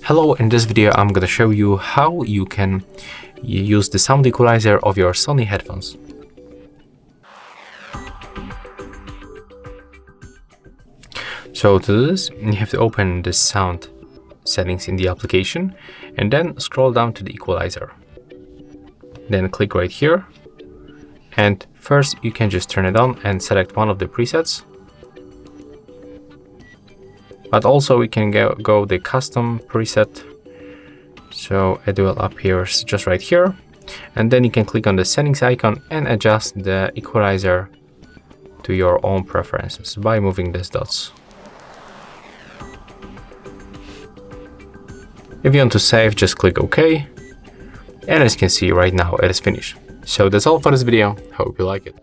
Hello, in this video I'm gonna show you how you can use the sound equalizer of your Sony headphones. So to do this, you have to open the sound settings in the application and then scroll down to the equalizer. Then click right here, and first you can just turn it on and select one of the presets. But also we can go the custom preset, so it will appear just right here, and then you can click on the settings icon and adjust the equalizer to your own preferences by moving these dots. If you want to save, just click OK, and as you can see right now it is finished. So that's all for this video, hope you like it.